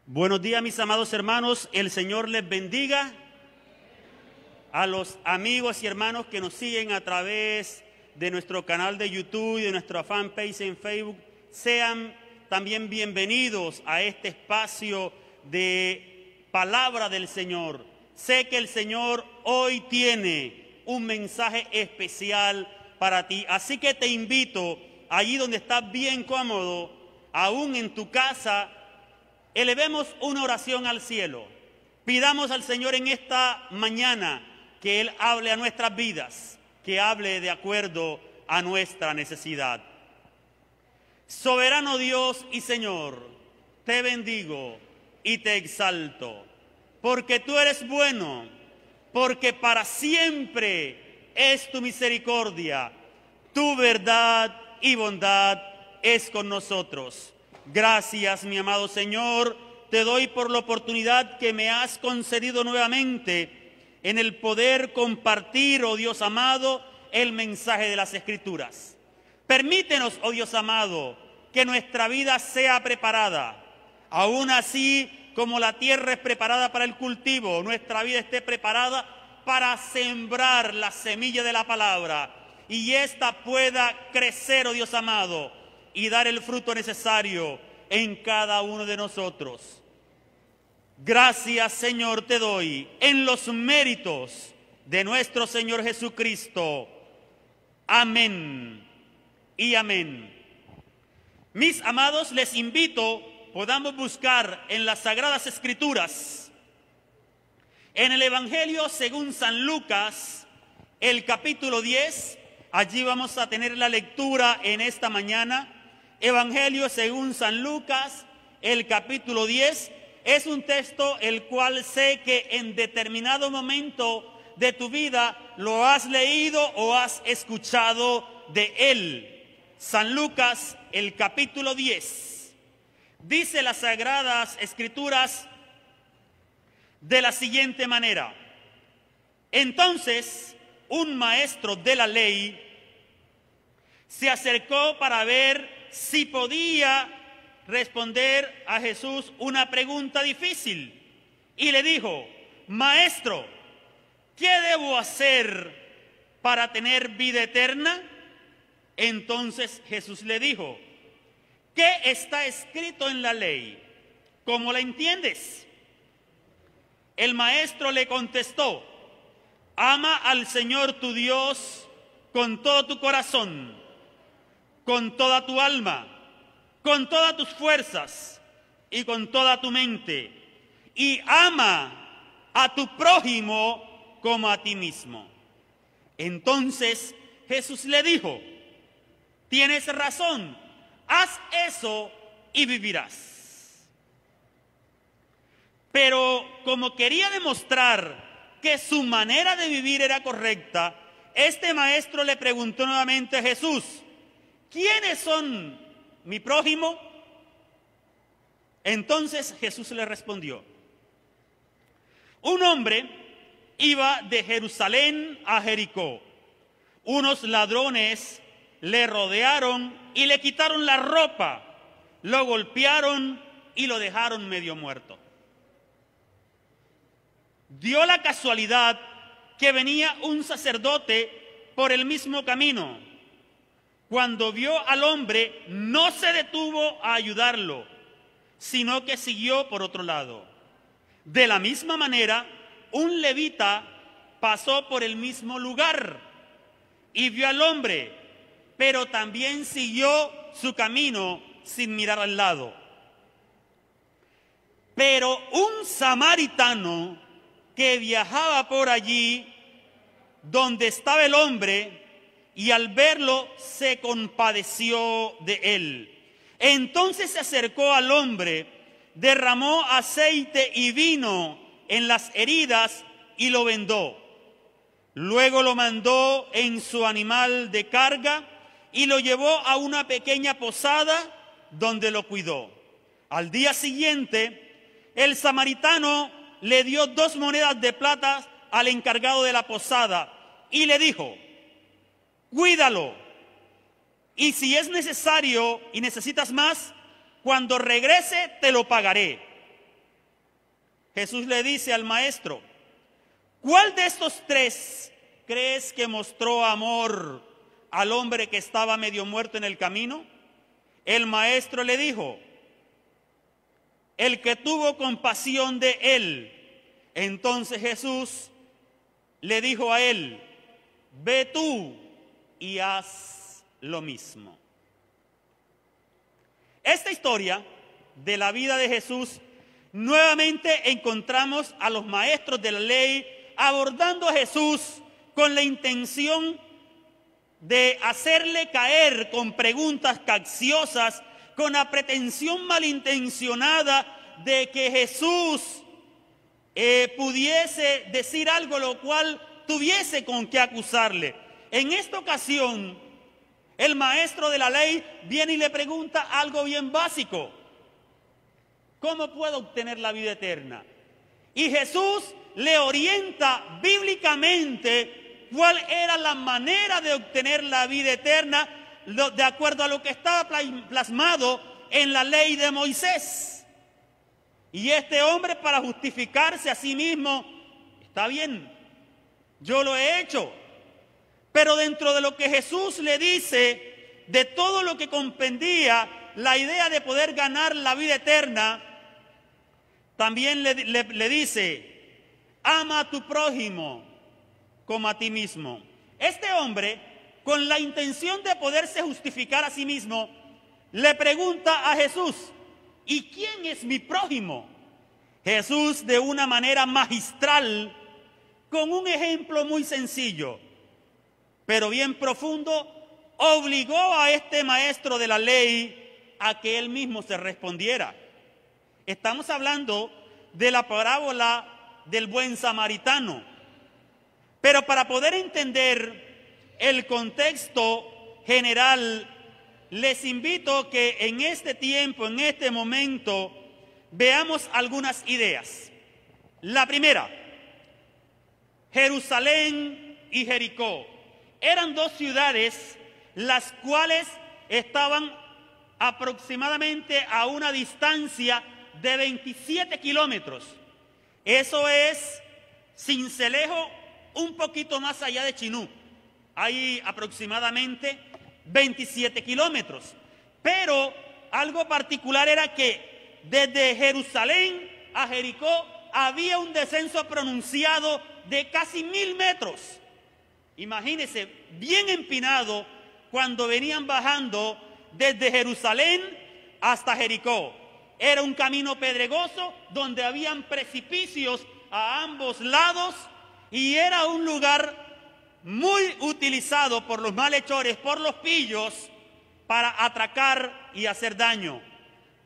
Buenos días, mis amados hermanos, el Señor les bendiga. A los amigos y hermanos que nos siguen a través de nuestro canal de YouTube y de nuestra fanpage en Facebook, sean también bienvenidos a este espacio de palabra del Señor. Sé que el Señor hoy tiene un mensaje especial para ti, así que te invito, allí donde estás bien cómodo, aún en tu casa, elevemos una oración al cielo. Pidamos al Señor en esta mañana que Él hable a nuestras vidas, que hable de acuerdo a nuestra necesidad. Soberano Dios y Señor, te bendigo y te exalto, porque tú eres bueno, porque para siempre es tu misericordia, tu verdad y bondad es con nosotros. Gracias, mi amado Señor, te doy por la oportunidad que me has concedido nuevamente en el poder compartir, oh Dios amado, el mensaje de las Escrituras. Permítenos, oh Dios amado, que nuestra vida sea preparada. Aún así como la tierra es preparada para el cultivo, nuestra vida esté preparada para sembrar la semilla de la palabra y ésta pueda crecer, oh Dios amado, y dar el fruto necesario en cada uno de nosotros. Gracias, Señor, te doy en los méritos de nuestro Señor Jesucristo. Amén y amén. Mis amados, les invito, podamos buscar en las Sagradas Escrituras, en el Evangelio según San Lucas, el capítulo 10, allí vamos a tener la lectura en esta mañana. Evangelio según San Lucas, el capítulo 10, es un texto el cual sé que en determinado momento de tu vida lo has leído o has escuchado de él. San Lucas, el capítulo 10, dice las Sagradas Escrituras de la siguiente manera: entonces un maestro de la ley se acercó para ver si podía responder a Jesús una pregunta difícil y le dijo: Maestro, ¿qué debo hacer para tener vida eterna? Entonces Jesús le dijo: ¿qué está escrito en la ley? ¿Cómo la entiendes? El maestro le contestó: ama al Señor tu Dios con todo tu corazón, con toda tu alma, con todas tus fuerzas y con toda tu mente, y ama a tu prójimo como a ti mismo. Entonces Jesús le dijo: tienes razón, haz eso y vivirás. Pero como quería demostrar que su manera de vivir era correcta, este maestro le preguntó nuevamente a Jesús: ¿quiénes son mi prójimo? Entonces Jesús le respondió: un hombre iba de Jerusalén a Jericó. Unos ladrones le rodearon y le quitaron la ropa, lo golpearon y lo dejaron medio muerto. Dio la casualidad que venía un sacerdote por el mismo camino. Cuando vio al hombre, no se detuvo a ayudarlo, sino que siguió por otro lado. De la misma manera, un levita pasó por el mismo lugar y vio al hombre, pero también siguió su camino sin mirar al lado. Pero un samaritano que viajaba por allí donde estaba el hombre, y al verlo se compadeció de él. Entonces se acercó al hombre, derramó aceite y vino en las heridas y lo vendó. Luego lo mandó en su animal de carga y lo llevó a una pequeña posada donde lo cuidó. Al día siguiente, el samaritano le dio 2 monedas de plata al encargado de la posada y le dijo: cuídalo, y si es necesario y necesitas más, cuando regrese te lo pagaré. Jesús le dice al maestro: ¿cuál de estos tres crees que mostró amor al hombre que estaba medio muerto en el camino? El maestro le dijo: el que tuvo compasión de él. Entonces Jesús le dijo a él: ve tú y haz lo mismo. Esta historia de la vida de Jesús, nuevamente encontramos a los maestros de la ley abordando a Jesús con la intención de hacerle caer con preguntas capciosas, con la pretensión malintencionada de que Jesús pudiese decir algo lo cual tuviese con qué acusarle. En esta ocasión, el maestro de la ley viene y le pregunta algo bien básico: ¿cómo puedo obtener la vida eterna? Y Jesús le orienta bíblicamente cuál era la manera de obtener la vida eterna de acuerdo a lo que estaba plasmado en la ley de Moisés. Y este hombre, para justificarse a sí mismo: está bien, yo lo he hecho. Pero dentro de lo que Jesús le dice, de todo lo que comprendía la idea de poder ganar la vida eterna, también le dice: ama a tu prójimo como a ti mismo. Este hombre, con la intención de poderse justificar a sí mismo, le pregunta a Jesús: ¿y quién es mi prójimo? Jesús, de una manera magistral, con un ejemplo muy sencillo, pero bien profundo, obligó a este maestro de la ley a que él mismo se respondiera. Estamos hablando de la parábola del buen samaritano. Pero para poder entender el contexto general, les invito que en este tiempo, en este momento, veamos algunas ideas. La primera: Jerusalén y Jericó eran dos ciudades las cuales estaban aproximadamente a una distancia de 27 kilómetros. Eso es Sincelejo, un poquito más allá de Chinú. Hay aproximadamente 27 kilómetros. Pero algo particular era que desde Jerusalén a Jericó había un descenso pronunciado de casi 1000 metros. Imagínense, bien empinado cuando venían bajando desde Jerusalén hasta Jericó. Era un camino pedregoso donde habían precipicios a ambos lados y era un lugar muy utilizado por los malhechores, por los pillos, para atracar y hacer daño,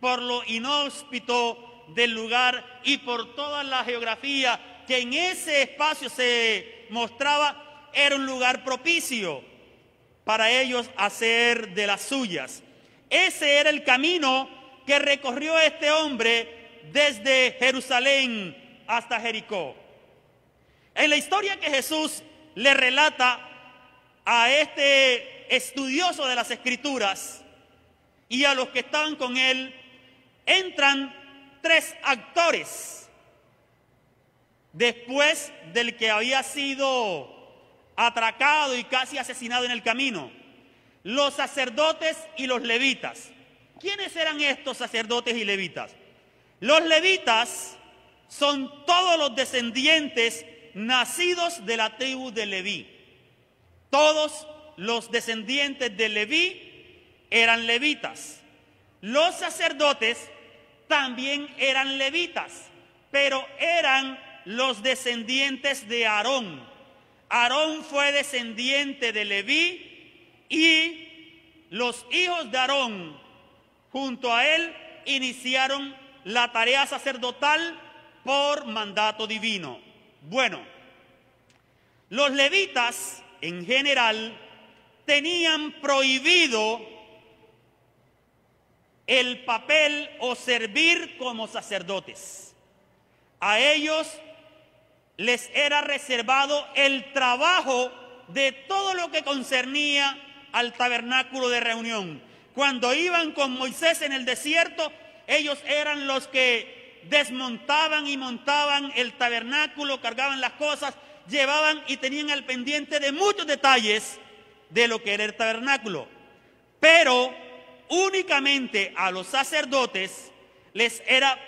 por lo inhóspito del lugar y por toda la geografía que en ese espacio se mostraba. Era un lugar propicio para ellos hacer de las suyas. Ese era el camino que recorrió este hombre desde Jerusalén hasta Jericó. En la historia que Jesús le relata a este estudioso de las Escrituras y a los que estaban con él, entran tres actores después del que había sido atracado y casi asesinado en el camino: los sacerdotes y los levitas. ¿Quiénes eran estos sacerdotes y levitas? Los levitas son todos los descendientes nacidos de la tribu de Leví. Todos los descendientes de Leví eran levitas. Los sacerdotes también eran levitas, pero eran los descendientes de Aarón. Aarón fue descendiente de Leví y los hijos de Aarón junto a él iniciaron la tarea sacerdotal por mandato divino. Bueno, los levitas en general tenían prohibido el papel o servir como sacerdotes. A ellos les era reservado el trabajo de todo lo que concernía al tabernáculo de reunión. Cuando iban con Moisés en el desierto, ellos eran los que desmontaban y montaban el tabernáculo, cargaban las cosas, llevaban y tenían al pendiente de muchos detalles de lo que era el tabernáculo. Pero únicamente a los sacerdotes les era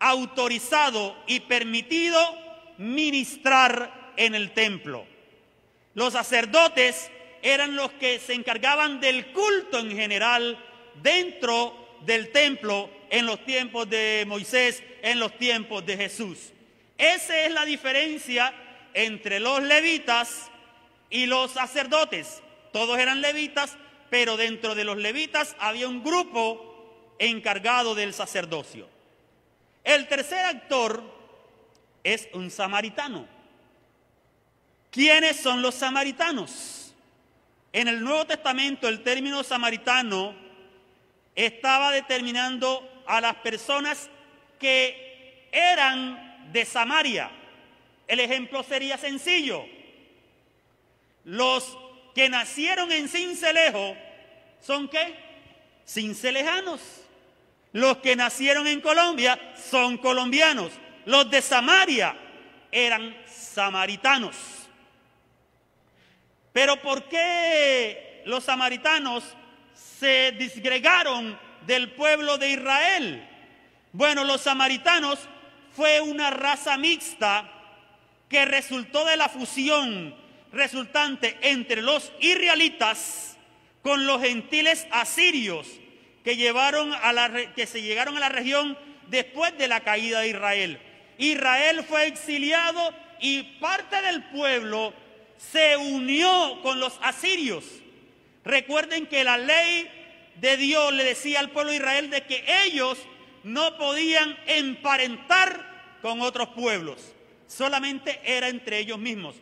autorizado y permitido ministrar en el templo. Los sacerdotes eran los que se encargaban del culto en general dentro del templo en los tiempos de Moisés, en los tiempos de Jesús. Esa es la diferencia entre los levitas y los sacerdotes. Todos eran levitas, pero dentro de los levitas había un grupo encargado del sacerdocio. El tercer actor es un samaritano. ¿Quiénes son los samaritanos? En el Nuevo Testamento el término samaritano estaba determinando a las personas que eran de Samaria. El ejemplo sería sencillo. Los que nacieron en Sincelejo son ¿qué? Cincelejanos. Los que nacieron en Colombia son colombianos. Los de Samaria eran samaritanos. Pero ¿por qué los samaritanos se disgregaron del pueblo de Israel? Bueno, los samaritanos fue una raza mixta que resultó de la fusión resultante entre los israelitas con los gentiles asirios que se llegaron a la región después de la caída de Israel. Israel fue exiliado y parte del pueblo se unió con los asirios. Recuerden que la ley de Dios le decía al pueblo de Israel de que ellos no podían emparentar con otros pueblos, solamente era entre ellos mismos.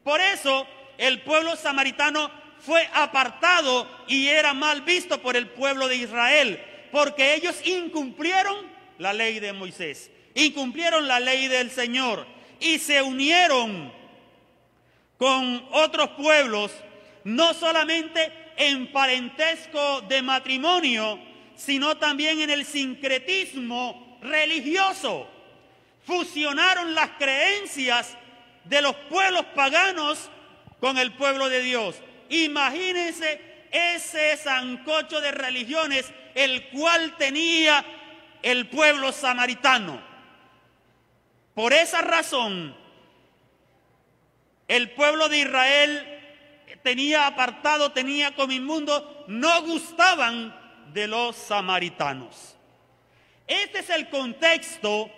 Por eso el pueblo samaritano fue apartado y era mal visto por el pueblo de Israel, porque ellos incumplieron la ley de Moisés, incumplieron la ley del Señor y se unieron con otros pueblos, no solamente en parentesco de matrimonio, sino también en el sincretismo religioso. Fusionaron las creencias de los pueblos paganos con el pueblo de Dios. Imagínense ese sancocho de religiones el cual tenía el pueblo samaritano. Por esa razón, el pueblo de Israel tenía apartado, tenía como inmundo, no gustaban de los samaritanos. Este es el contexto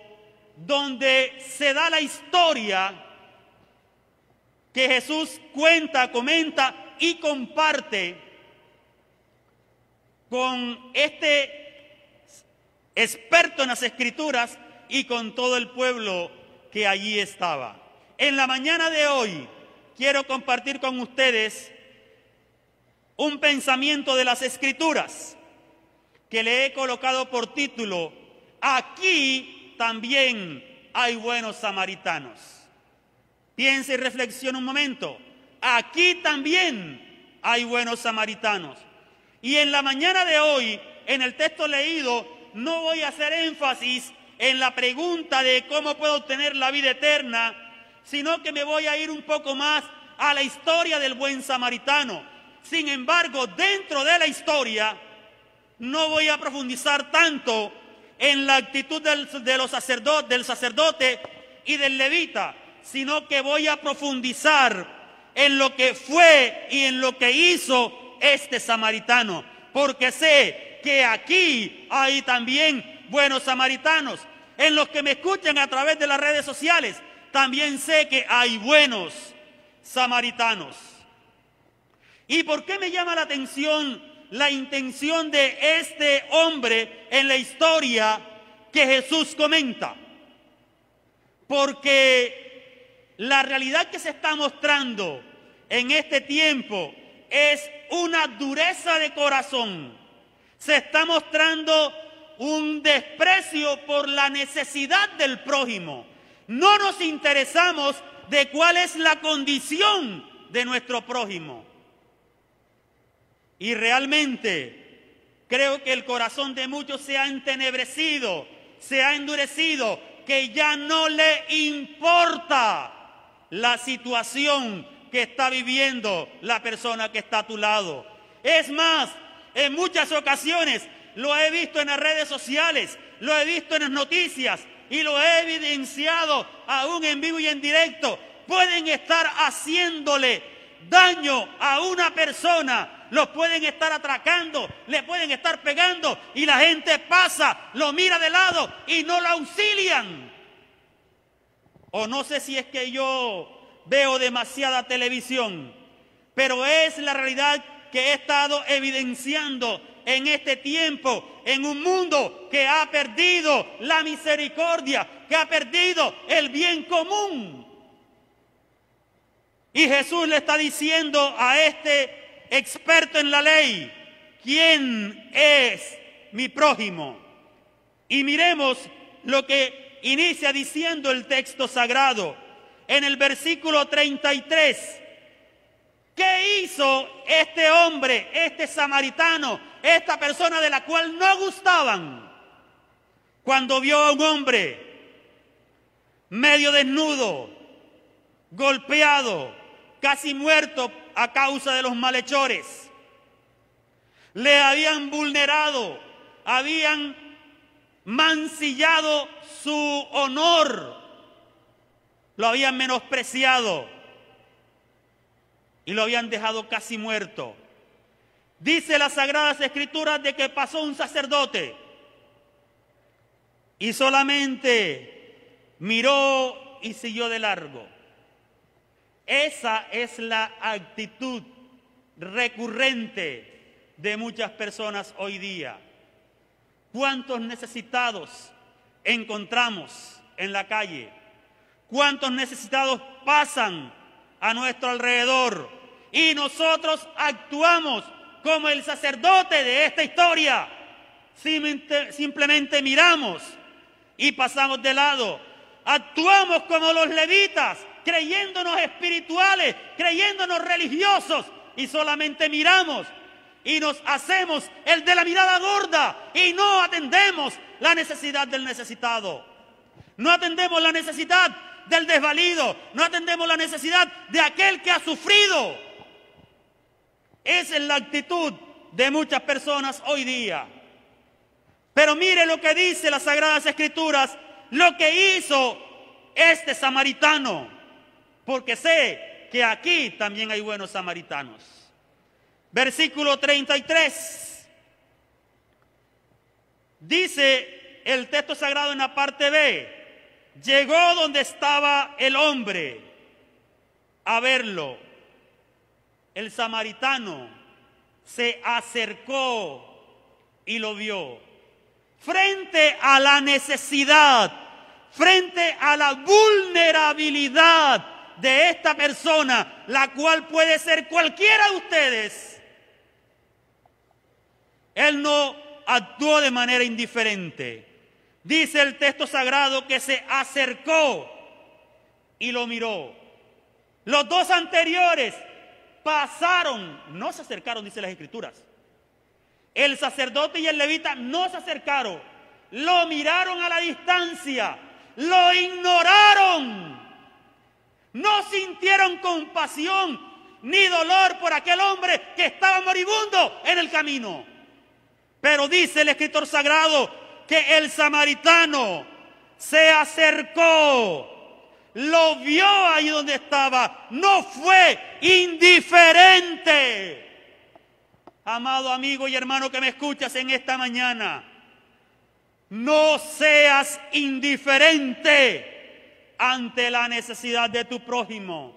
donde se da la historia que Jesús cuenta, comenta y comparte con este experto en las Escrituras y con todo el pueblo que allí estaba. En la mañana de hoy quiero compartir con ustedes un pensamiento de las Escrituras que le he colocado por título: aquí también hay buenos samaritanos. Piense y reflexione un momento. Aquí también hay buenos samaritanos. Y en la mañana de hoy, en el texto leído, no voy a hacer énfasis en la pregunta de cómo puedo obtener la vida eterna, sino que me voy a ir un poco más a la historia del buen samaritano. Sin embargo, dentro de la historia, no voy a profundizar tanto en la actitud del sacerdote y del levita, sino que voy a profundizar en lo que fue y en lo que hizo este samaritano, porque sé que aquí hay también buenos samaritanos. En los que me escuchan a través de las redes sociales, también sé que hay buenos samaritanos. ¿Y por qué me llama la atención la intención de este hombre en la historia que Jesús comenta? Porque la realidad que se está mostrando en este tiempo es una dureza de corazón. Se está mostrando un desprecio por la necesidad del prójimo. No nos interesamos de cuál es la condición de nuestro prójimo. Y realmente creo que el corazón de muchos se ha entenebrecido se ha endurecido, que ya no le importa la situación que está viviendo la persona que está a tu lado. Es más, en muchas ocasiones lo he visto en las redes sociales, lo he visto en las noticias y lo he evidenciado aún en vivo y en directo. Pueden estar haciéndole daño a una persona, los pueden estar atracando, le pueden estar pegando y la gente pasa, lo mira de lado y no lo auxilian. O no sé si es que yo veo demasiada televisión, pero es la realidad que he estado evidenciando en este tiempo, en un mundo que ha perdido la misericordia, que ha perdido el bien común. Y Jesús le está diciendo a este experto en la ley, ¿quién es mi prójimo? Y miremos lo que inicia diciendo el texto sagrado en el versículo 33. ¿Qué hizo este hombre, este samaritano, esta persona de la cual no gustaban, cuando vio a un hombre medio desnudo, golpeado, casi muerto a causa de los malhechores? Le habían vulnerado, habían mancillado su honor, lo habían menospreciado y lo habían dejado casi muerto. Dice las Sagradas Escrituras de que pasó un sacerdote y solamente miró y siguió de largo. Esa es la actitud recurrente de muchas personas hoy día. ¿Cuántos necesitados encontramos en la calle? ¿Cuántos necesitados pasan a nuestro alrededor? Y nosotros actuamos como el sacerdote de esta historia. Simplemente miramos y pasamos de lado. Actuamos como los levitas, creyéndonos espirituales, creyéndonos religiosos, y solamente miramos y nos hacemos el de la mirada gorda y no atendemos la necesidad del necesitado. No atendemos la necesidad del desvalido, no atendemos la necesidad de aquel que ha sufrido. Esa es la actitud de muchas personas hoy día. Pero mire lo que dice las Sagradas Escrituras, lo que hizo este samaritano, porque sé que aquí también hay buenos samaritanos. Versículo 33. Dice el texto sagrado en la parte B, llegó donde estaba el hombre a verlo. El samaritano se acercó y lo vio. Frente a la necesidad, frente a la vulnerabilidad de esta persona, la cual puede ser cualquiera de ustedes, él no actuó de manera indiferente. Dice el texto sagrado que se acercó y lo miró. Los dos anteriores pasaron, no se acercaron, dice las Escrituras. El sacerdote y el levita no se acercaron, lo miraron a la distancia, lo ignoraron. No sintieron compasión ni dolor por aquel hombre que estaba moribundo en el camino. Pero dice el escritor sagrado que el samaritano se acercó, lo vio ahí donde estaba, no fue indiferente. Amado amigo y hermano que me escuchas en esta mañana, no seas indiferente ante la necesidad de tu prójimo.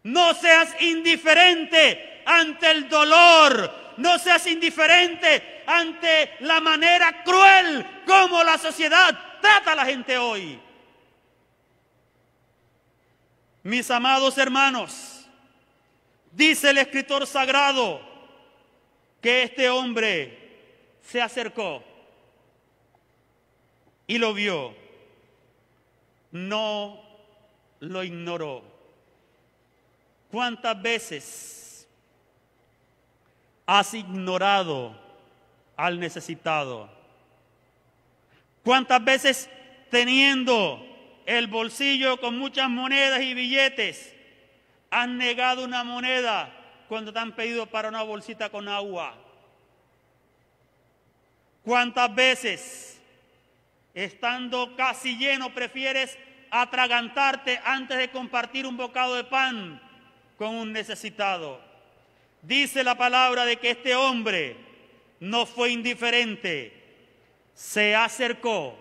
No seas indiferente ante el dolor. No seas indiferente ante la manera cruel como la sociedad trata a la gente hoy. Mis amados hermanos, dice el escritor sagrado que este hombre se acercó y lo vio. No lo ignoró. ¿Cuántas veces has ignorado al necesitado? ¿Cuántas veces teniendo el bolsillo con muchas monedas y billetes, han negado una moneda cuando te han pedido para una bolsita con agua? ¿Cuántas veces, estando casi lleno, prefieres atragantarte antes de compartir un bocado de pan con un necesitado? Dice la palabra de que este hombre no fue indiferente, se acercó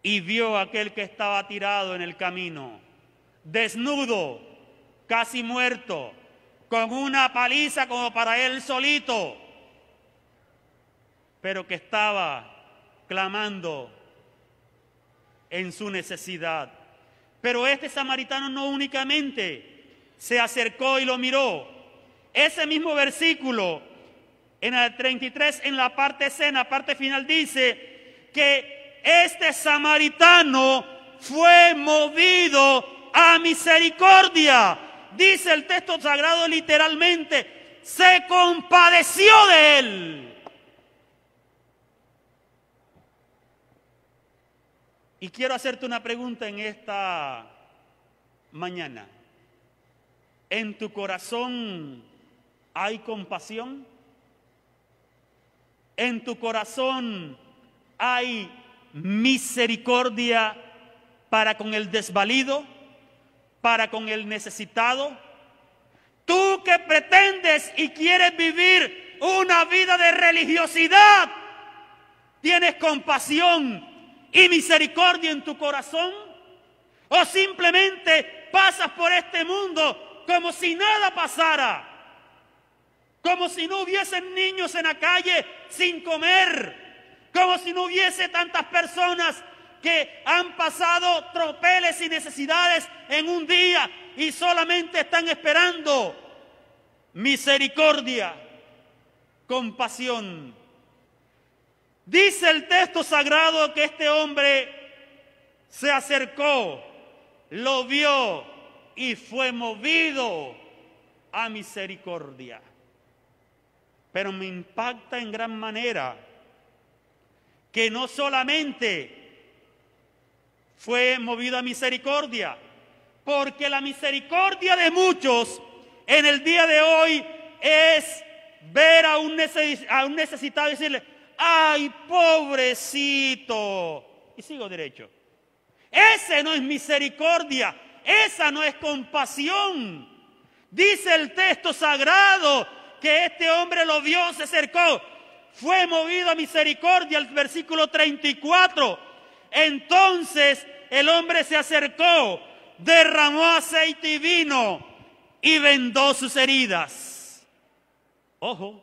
y vio a aquel que estaba tirado en el camino, desnudo, casi muerto, con una paliza como para él solito, pero que estaba clamando en su necesidad. Pero este samaritano no únicamente se acercó y lo miró. Ese mismo versículo, en el 33, en la parte C, en la parte final, dice que este samaritano fue movido a misericordia. Dice el texto sagrado literalmente, se compadeció de él. Y quiero hacerte una pregunta en esta mañana. ¿En tu corazón hay compasión? ¿En tu corazón hay misericordia para con el desvalido, para con el necesitado? Tú que pretendes y quieres vivir una vida de religiosidad, ¿tienes compasión y misericordia en tu corazón? ¿O simplemente pasas por este mundo como si nada pasara? Como si no hubiesen niños en la calle sin comer, como si no hubiese tantas personas que han pasado tropeles y necesidades en un día y solamente están esperando misericordia, compasión. Dice el texto sagrado que este hombre se acercó, lo vio y fue movido a misericordia. Pero me impacta en gran manera que no solamente fue movido a misericordia, porque la misericordia de muchos en el día de hoy es ver a un necesitado y decirle, ¡ay, pobrecito! Y sigo derecho. Ese no es misericordia, esa no es compasión. Dice el texto sagrado que este hombre lo vio, se acercó, fue movido a misericordia, el versículo 34. Entonces el hombre se acercó, derramó aceite y vino y vendó sus heridas. Ojo,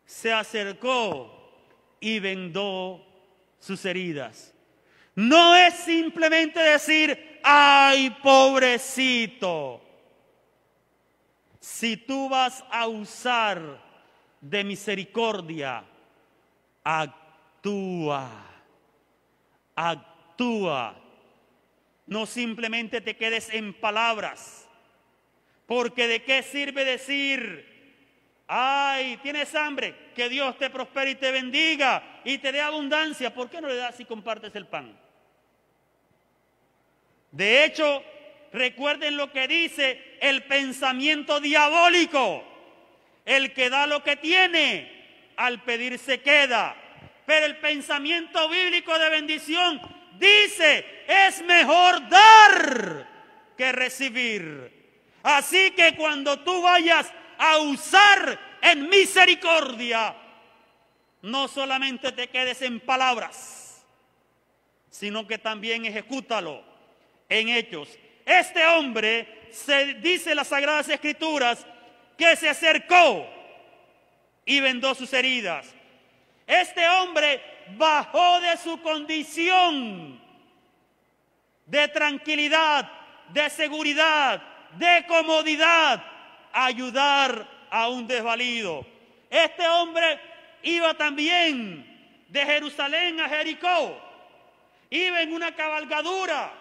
se acercó y vendó sus heridas. No es simplemente decir, ¡ay, pobrecito! Si tú vas a usar de misericordia, actúa. Actúa. No simplemente te quedes en palabras. Porque ¿de qué sirve decir, ay, tienes hambre, que Dios te prospere y te bendiga y te dé abundancia? ¿Por qué no le das y compartes el pan? De hecho, recuerden lo que dice el pensamiento diabólico. El que da lo que tiene, al pedir se queda. Pero el pensamiento bíblico de bendición dice, es mejor dar que recibir. Así que cuando tú vayas a usar en misericordia, no solamente te quedes en palabras, sino que también ejecútalo en hechos. Este hombre, se dice en las Sagradas Escrituras, que se acercó y vendó sus heridas. Este hombre bajó de su condición de tranquilidad, de seguridad, de comodidad, a ayudar a un desvalido. Este hombre iba también de Jerusalén a Jericó. Iba en una cabalgadura.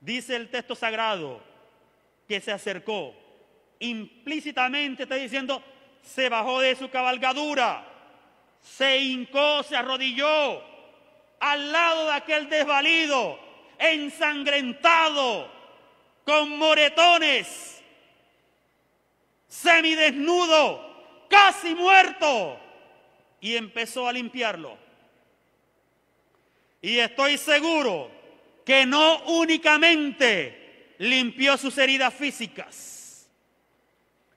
Dice el texto sagrado que se acercó. Implícitamente está diciendo, se bajó de su cabalgadura, se hincó, se arrodilló al lado de aquel desvalido, ensangrentado, con moretones, semidesnudo, casi muerto, y empezó a limpiarlo. Y estoy seguro que no únicamente limpió sus heridas físicas,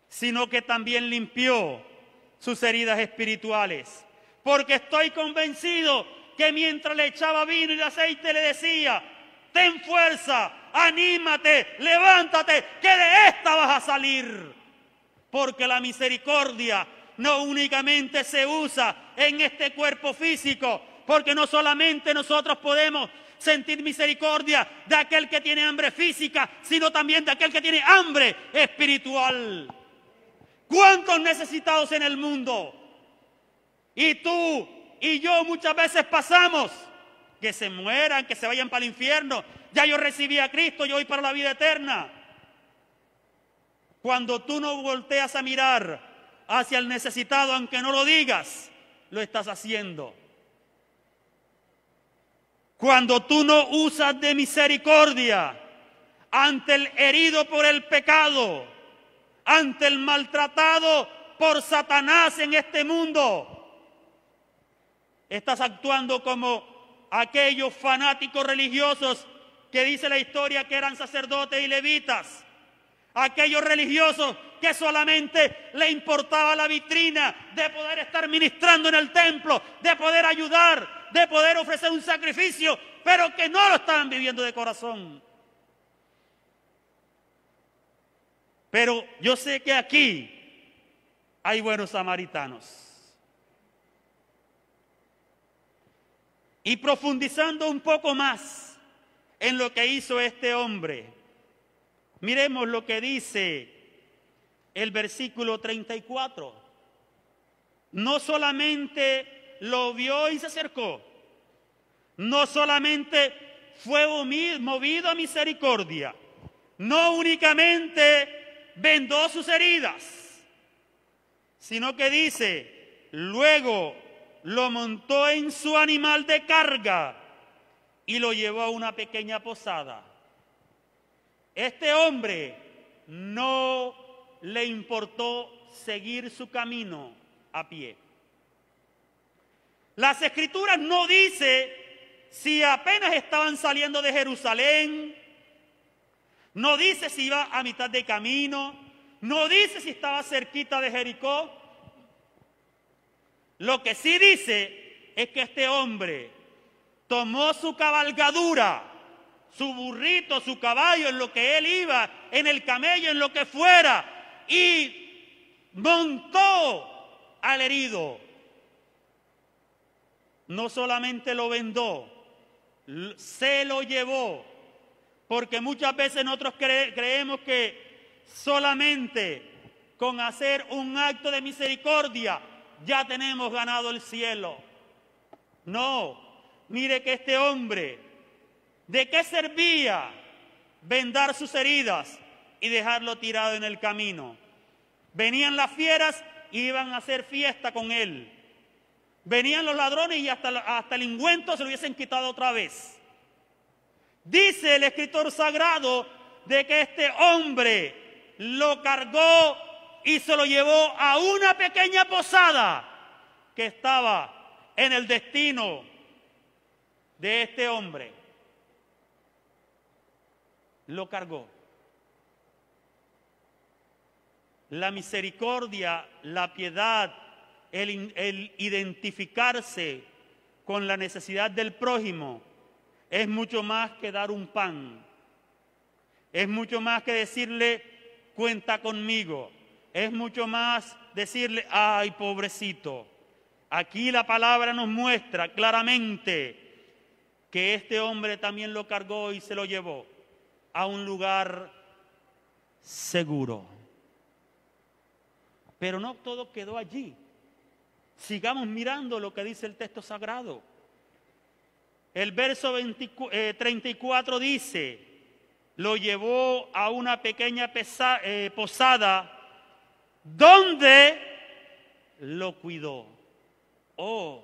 sino que también limpió sus heridas espirituales. Porque estoy convencido que mientras le echaba vino y aceite le decía: ten fuerza, anímate, levántate, que de esta vas a salir. Porque la misericordia no únicamente se usa en este cuerpo físico, porque no solamente nosotros podemos sentir misericordia de aquel que tiene hambre física, sino también de aquel que tiene hambre espiritual. ¿Cuántos necesitados en el mundo? Y tú y yo muchas veces pasamos, que se mueran, que se vayan para el infierno. Ya yo recibí a Cristo, yo voy para la vida eterna. Cuando tú no volteas a mirar hacia el necesitado, aunque no lo digas, lo estás haciendo. Cuando tú no usas de misericordia ante el herido por el pecado, ante el maltratado por Satanás en este mundo, estás actuando como aquellos fanáticos religiosos que dice la historia que eran sacerdotes y levitas. Aquellos religiosos que solamente le importaba la vitrina de poder estar ministrando en el templo, de poder ayudar, de poder ofrecer un sacrificio, pero que no lo estaban viviendo de corazón. Pero yo sé que aquí hay buenos samaritanos. Y profundizando un poco más en lo que hizo este hombre, miremos lo que dice el versículo 34. No solamente lo vio y se acercó, no solamente fue movido a misericordia, no únicamente vendó sus heridas, sino que dice, luego lo montó en su animal de carga y lo llevó a una pequeña posada. Este hombre no le importó seguir su camino a pie. Las Escrituras no dicen si apenas estaban saliendo de Jerusalén, no dice si iba a mitad de camino, no dice si estaba cerquita de Jericó. Lo que sí dice es que este hombre tomó su cabalgadura, su burrito, su caballo, en lo que él iba, en el camello, en lo que fuera, y montó al herido. No solamente lo vendó, se lo llevó, porque muchas veces nosotros creemos que solamente con hacer un acto de misericordia ya tenemos ganado el cielo. No, mire que este hombre, ¿de qué servía vendar sus heridas y dejarlo tirado en el camino? Venían las fieras y iban a hacer fiesta con él. Venían los ladrones y hasta el ungüento se lo hubiesen quitado otra vez. Dice el escritor sagrado de que este hombre lo cargó y se lo llevó a una pequeña posada que estaba en el destino de este hombre. Lo cargó. La misericordia, la piedad, el identificarse con la necesidad del prójimo es mucho más que dar un pan. Es mucho más que decirle, cuenta conmigo. Es mucho más decirle, ay, pobrecito. Aquí la palabra nos muestra claramente que este hombre también lo cargó y se lo llevó a un lugar seguro. Pero no todo quedó allí. Sigamos mirando lo que dice el texto sagrado. El verso 34 dice, lo llevó a una pequeña posada donde lo cuidó. Oh,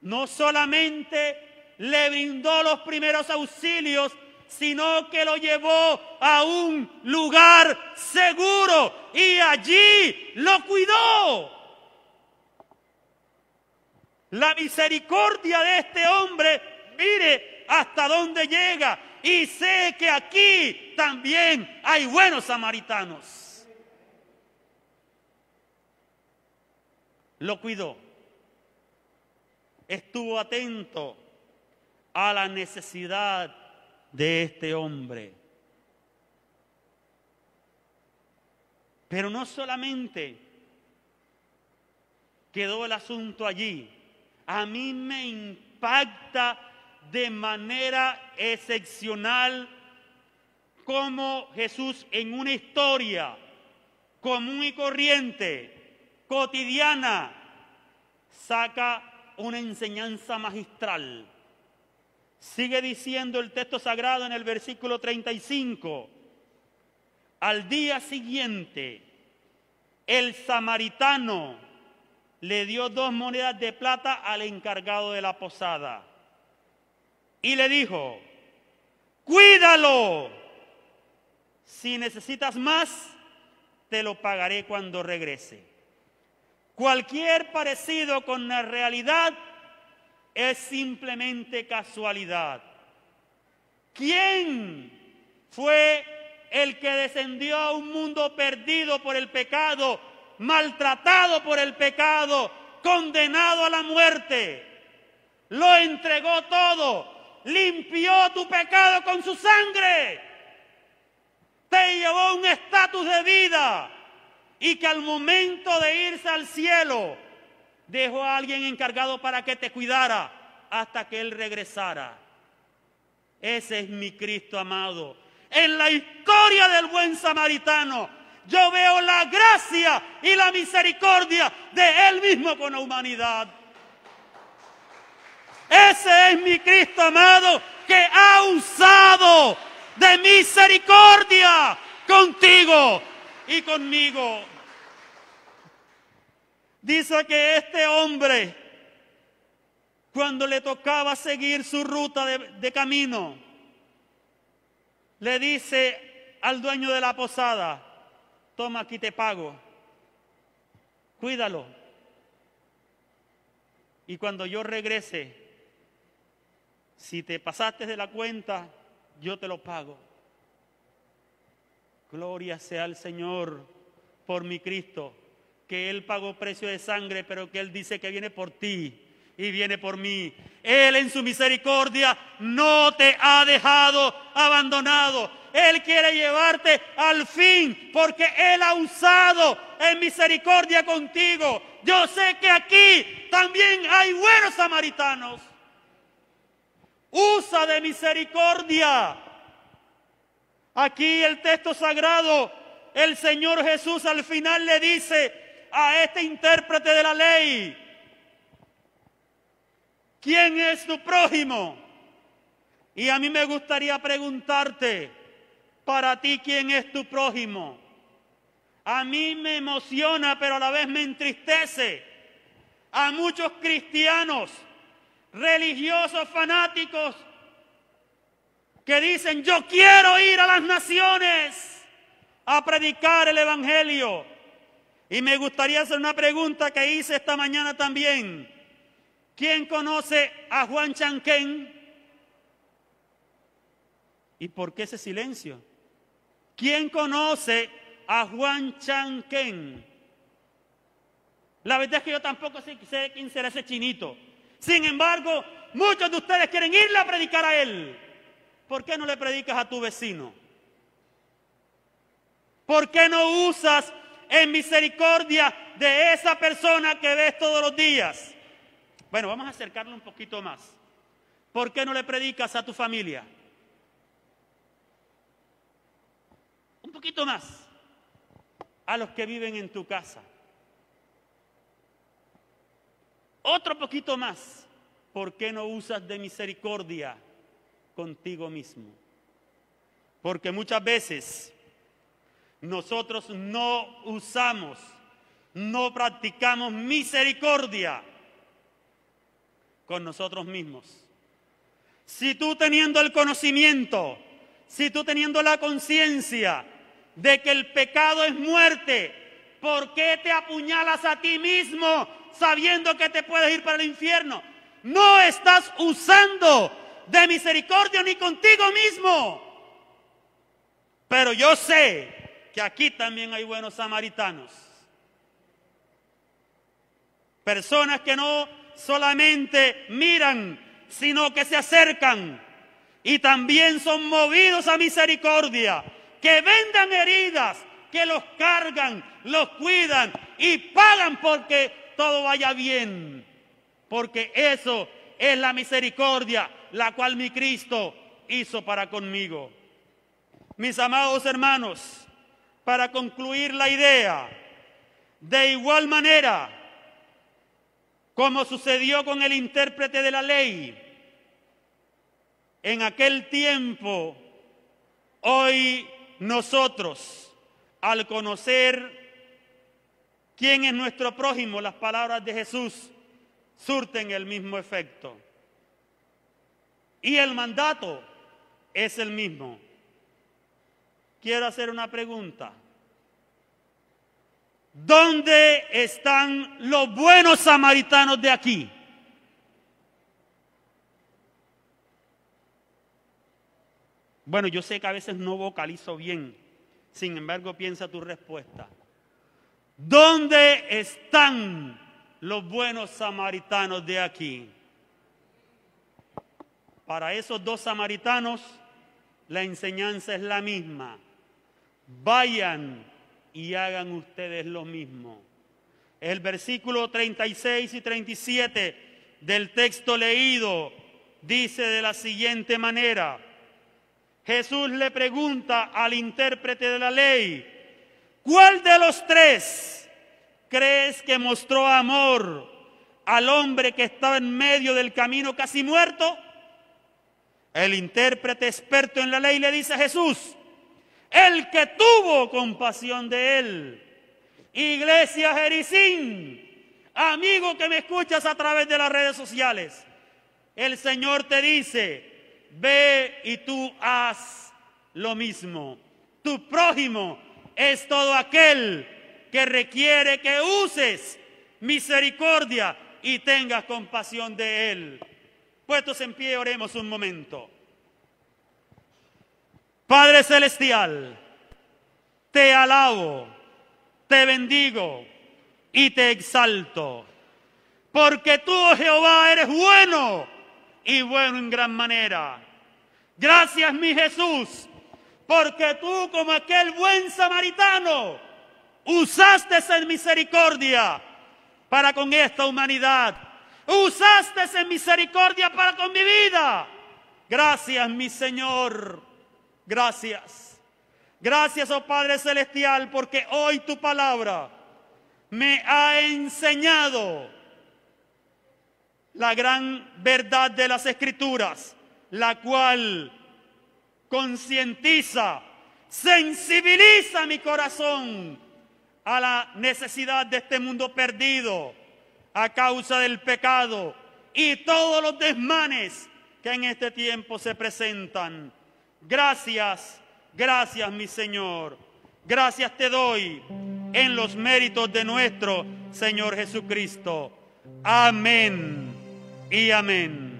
no solamente le brindó los primeros auxilios, sino que lo llevó a un lugar seguro y allí lo cuidó. La misericordia de este hombre, mire hasta dónde llega, y sé que aquí también hay buenos samaritanos. Lo cuidó, estuvo atento a la necesidad de este hombre. Pero no solamente quedó el asunto allí. A mí me impacta de manera excepcional cómo Jesús, en una historia común y corriente, cotidiana, saca una enseñanza magistral. Sigue diciendo el texto sagrado en el versículo 35. Al día siguiente, el samaritano le dio 2 monedas de plata al encargado de la posada y le dijo: cuídalo, si necesitas más, te lo pagaré cuando regrese. Cualquier parecido con la realidad es simplemente casualidad. ¿Quién fue el que descendió a un mundo perdido por el pecado, maltratado por el pecado, condenado a la muerte? Lo entregó todo, limpió tu pecado con su sangre, te llevó un estatus de vida, y que al momento de irse al cielo dejó a alguien encargado para que te cuidara hasta que Él regresara. Ese es mi Cristo amado. En la historia del buen samaritano yo veo la gracia y la misericordia de Él mismo con la humanidad. Ese es mi Cristo amado, que ha usado de misericordia contigo y conmigo. Dice que este hombre, cuando le tocaba seguir su ruta de camino, le dice al dueño de la posada: toma, aquí te pago, cuídalo, y cuando yo regrese, si te pasaste de la cuenta, yo te lo pago. Gloria sea al Señor por mi Cristo, que Él pagó precio de sangre, pero que Él dice que viene por ti y viene por mí. Él en su misericordia no te ha dejado abandonado. Él quiere llevarte al fin, porque Él ha usado en misericordia contigo. Yo sé que aquí también hay buenos samaritanos. Usa de misericordia. Aquí el texto sagrado, el Señor Jesús al final le dice a este intérprete de la ley: ¿quién es tu prójimo? Y a mí me gustaría preguntarte, para ti, ¿quién es tu prójimo? A mí me emociona, pero a la vez me entristece. A muchos cristianos, religiosos, fanáticos, que dicen: yo quiero ir a las naciones a predicar el Evangelio. Y me gustaría hacer una pregunta que hice esta mañana también. ¿Quién conoce a Juan Chanquén? ¿Y por qué ese silencio? ¿Quién conoce a Juan Chanquén? La verdad es que yo tampoco sé quién será ese chinito. Sin embargo, muchos de ustedes quieren irle a predicar a él. ¿Por qué no le predicas a tu vecino? ¿Por qué no usas en misericordia de esa persona que ves todos los días? Bueno, vamos a acercarlo un poquito más. ¿Por qué no le predicas a tu familia? Un poquito más. A los que viven en tu casa. Otro poquito más. ¿Por qué no usas de misericordia contigo mismo? Porque muchas veces nosotros no usamos, no practicamos misericordia con nosotros mismos. Si tú teniendo el conocimiento, si tú teniendo la conciencia de que el pecado es muerte, ¿por qué te apuñalas a ti mismo sabiendo que te puedes ir para el infierno? No estás usando de misericordia ni contigo mismo. Pero yo sé que aquí también hay buenos samaritanos. Personas que no solamente miran, sino que se acercan y también son movidos a misericordia, que vendan heridas, que los cargan, los cuidan y pagan porque todo vaya bien. Porque eso es la misericordia, la cual mi Cristo hizo para conmigo. Mis amados hermanos, para concluir la idea, de igual manera, como sucedió con el intérprete de la ley, en aquel tiempo, hoy nosotros, al conocer quién es nuestro prójimo, las palabras de Jesús surten el mismo efecto. Y el mandato es el mismo. Quiero hacer una pregunta. ¿Dónde están los buenos samaritanos de aquí? Bueno, yo sé que a veces no vocalizo bien, sin embargo piensa tu respuesta. ¿Dónde están los buenos samaritanos de aquí? Para esos dos samaritanos, la enseñanza es la misma. Vayan y hagan ustedes lo mismo. El versículo 36 y 37 del texto leído dice de la siguiente manera: Jesús le pregunta al intérprete de la ley, ¿cuál de los tres crees que mostró amor al hombre que estaba en medio del camino casi muerto? El intérprete experto en la ley le dice a Jesús, el que tuvo compasión de él. Iglesia Jericín, amigo que me escuchas a través de las redes sociales, el Señor te dice, ve y tú haz lo mismo. Tu prójimo es todo aquel que requiere que uses misericordia y tengas compasión de él. Puestos en pie, oremos un momento. Padre Celestial, te alabo, te bendigo y te exalto, porque tú, oh Jehová, eres bueno y bueno en gran manera. Gracias, mi Jesús, porque tú, como aquel buen samaritano, usaste en misericordia para con esta humanidad. Usaste en misericordia para con mi vida. Gracias, mi Señor. Gracias. Gracias, oh Padre Celestial, porque hoy tu palabra me ha enseñado la gran verdad de las Escrituras, la cual concientiza, sensibiliza mi corazón a la necesidad de este mundo perdido a causa del pecado y todos los desmanes que en este tiempo se presentan. Gracias, gracias, mi Señor. Gracias te doy en los méritos de nuestro Señor Jesucristo. Amén y amén.